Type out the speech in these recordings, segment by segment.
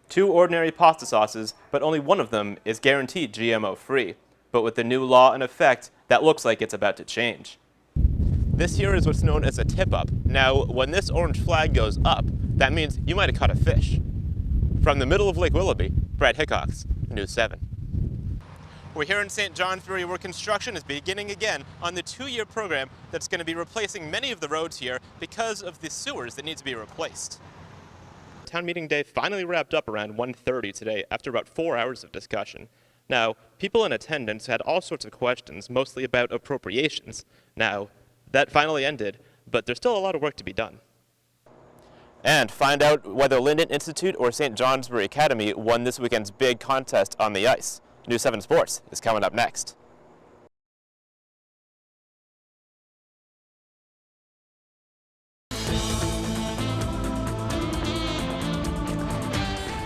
2 ordinary pasta sauces, but only one of them is guaranteed GMO-free. But with the new law in effect, that looks like it's about to change. This here is what's known as a tip-up. Now, when this orange flag goes up, that means you might have caught a fish. From the middle of Lake Willoughby, Brad Hickox, News 7. We're here in St. Johnsbury where construction is beginning again on the 2-year program that's going to be replacing many of the roads here because of the sewers that need to be replaced. Town meeting day finally wrapped up around 1:30 today after about 4 hours of discussion. Now, people in attendance had all sorts of questions, mostly about appropriations. Now, that finally ended, but there's still a lot of work to be done. And find out whether Linden Institute or St. Johnsbury Academy won this weekend's big contest on the ice. News 7 Sports is coming up next.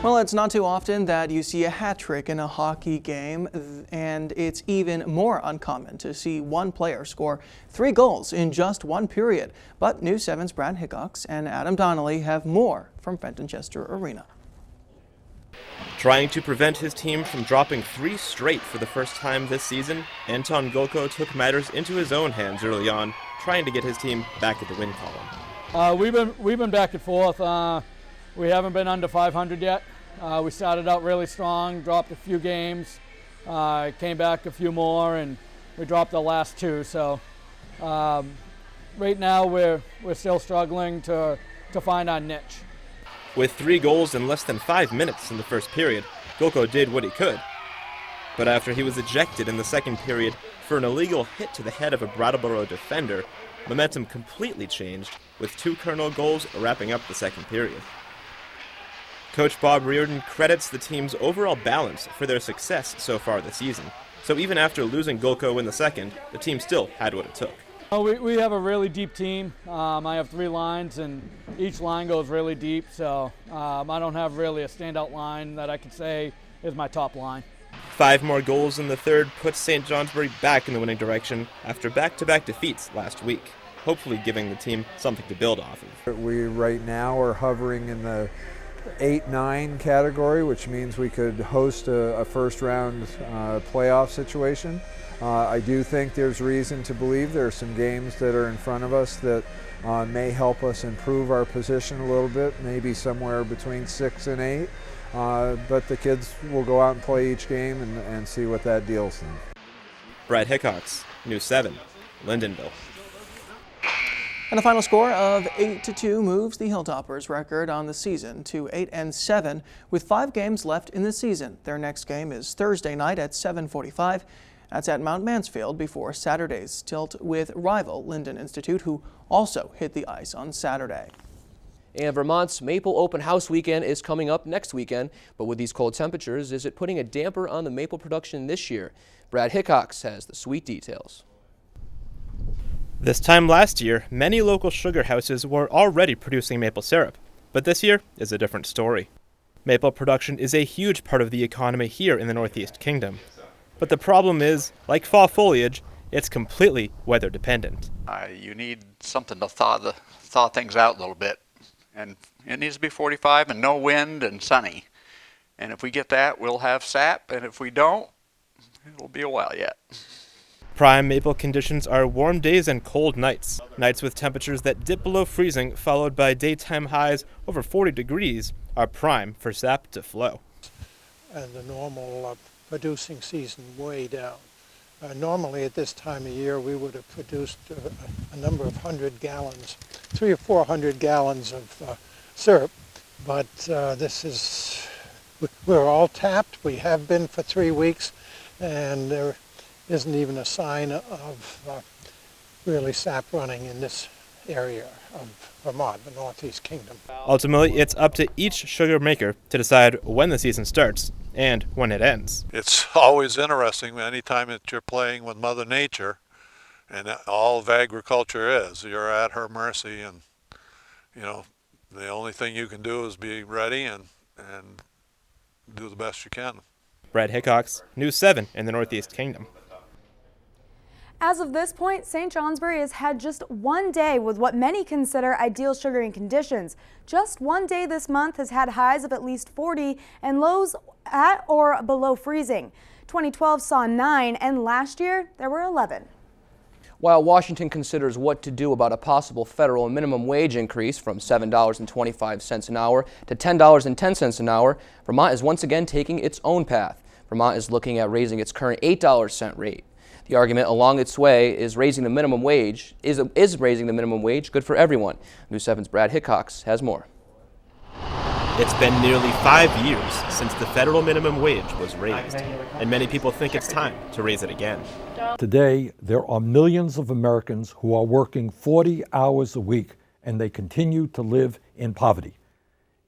Well, it's not too often that you see a hat trick in a hockey game, and it's even more uncommon to see one player score 3 goals in just one period. But News 7's Brad Hickox and Adam Donnelly have more from Fenton Chester Arena. Trying to prevent his team from dropping 3 straight for the first time this season, Anton Golko took matters into his own hands early on, trying to get his team back at the win column. We've been back and forth. We haven't been under 500 yet. We started out really strong, dropped a few games, came back a few more, and we dropped the last 2. So right now we're still struggling to find our niche. With 3 goals in less than 5 minutes in the first period, Golko did what he could. But after he was ejected in the second period for an illegal hit to the head of a Brattleboro defender, momentum completely changed, with 2 Colonel goals wrapping up the second period. Coach Bob Reardon credits the team's overall balance for their success so far this season. So even after losing Golko in the second, the team still had what it took. We have a really deep team. I have 3 lines, and each line goes really deep, so I don't have really a standout line that I could say is my top line. 5 more goals in the third puts St. Johnsbury back in the winning direction after back-to-back defeats last week, hopefully giving the team something to build off of. We right now are hovering in the 8-9 category, which means we could host a first-round playoff situation. I do think there's reason to believe there are some games that are in front of us that may help us improve our position a little bit, maybe somewhere between 6 and 8. But the kids will go out and play each game and see what that deals them. Brad Hickox, News 7, Lindenville. And a final score of 8-2 moves the Hilltoppers' record on the season to 8-7 with 5 games left in the season. Their next game is Thursday night at 7:45. That's at Mount Mansfield before Saturday's tilt with rival Linden Institute, who also hit the ice on Saturday. And Vermont's Maple Open House Weekend is coming up next weekend, but with these cold temperatures, is it putting a damper on the maple production this year? Brad Hickox has the sweet details. This time last year, many local sugar houses were already producing maple syrup, but this year is a different story. Maple production is a huge part of the economy here in the Northeast Kingdom. But the problem is, like fall foliage, it's completely weather dependent. You need something to thaw things out a little bit. And it needs to be 45 and no wind and sunny. And if we get that, we'll have sap. And if we don't, it'll be a while yet. Prime maple conditions are warm days and cold nights. Nights with temperatures that dip below freezing, followed by daytime highs over 40 degrees, are prime for sap to flow. And the normal producing season way down. Normally at this time of year we would have produced a number of 100 gallons, 300 or 400 gallons of syrup, but we're all tapped. We have been for 3 weeks, and there isn't even a sign of really sap running in this area of Vermont, the Northeast Kingdom. Ultimately, it's up to each sugar maker to decide when the season starts and when it ends. It's always interesting anytime that you're playing with Mother Nature, and all of agriculture is. You're at her mercy, and the only thing you can do is be ready and do the best you can. Brad Hickox, News 7 in the Northeast Kingdom. As of this point, St. Johnsbury has had just one day with what many consider ideal sugaring conditions. Just one day this month has had highs of at least 40 and lows at or below freezing. 2012 saw 9, and last year there were 11. While Washington considers what to do about a possible federal minimum wage increase from $7.25 an hour to $10.10 an hour, Vermont is once again taking its own path. Vermont is looking at raising its current $8 rate. The argument along its way is raising the minimum wage. Is raising the minimum wage good for everyone? News 7's Brad Hickox has more. It's been nearly 5 years since the federal minimum wage was raised, and many people think it's time to raise it again. Today, there are millions of Americans who are working 40 hours a week, and they continue to live in poverty.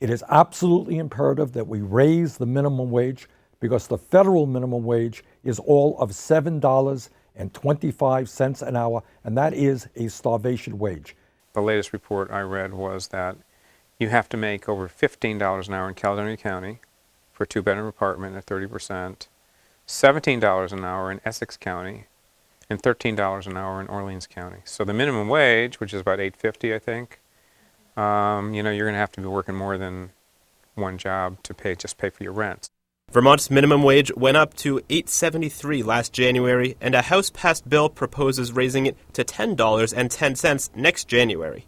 It is absolutely imperative that we raise the minimum wage because the federal minimum wage is all of $7.25 an hour, and that is a starvation wage. The latest report I read was that you have to make over $15 an hour in Caledonia County for a two-bedroom apartment at 30%, $17 an hour in Essex County, and $13 an hour in Orleans County. So the minimum wage, which is about $8.50, I think, you're going to have to be working more than one job to pay for your rent. Vermont's minimum wage went up to $8.73 last January, and a House-passed bill proposes raising it to $10.10 next January.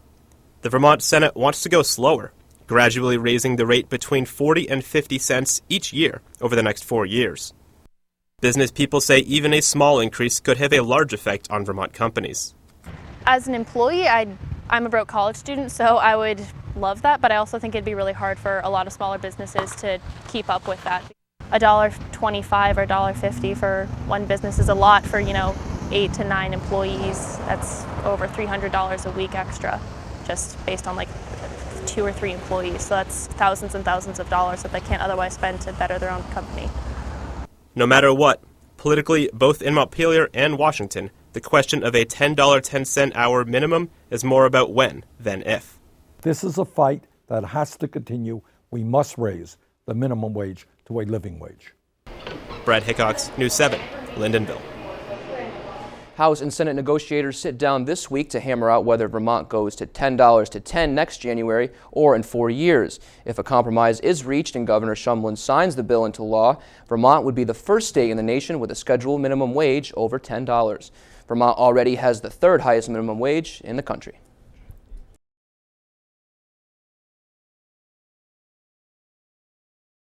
The Vermont Senate wants to go slower, gradually raising the rate between 40 and 50 cents each year over the next 4 years. Business people say even a small increase could have a large effect on Vermont companies. As an employee, I'm a broke college student, so I would love that, but I also think it'd be really hard for a lot of smaller businesses to keep up with that. $1.25 or $1.50 for one business is a lot for, 8 to 9 employees. That's over $300 a week extra, just based on 2 or 3 employees. So that's thousands and thousands of dollars that they can't otherwise spend to better their own company. No matter what, politically, both in Montpelier and Washington, the question of a $10.10 hour minimum is more about when than if. This is a fight that has to continue. We must raise the minimum wage to a living wage. Brad Hickox, News 7, Lyndonville. House and Senate negotiators sit down this week to hammer out whether Vermont goes to $10 to $10 next January or in 4 years. If a compromise is reached and Governor Shumlin signs the bill into law, Vermont would be the first state in the nation with a scheduled minimum wage over $10. Vermont already has the third highest minimum wage in the country.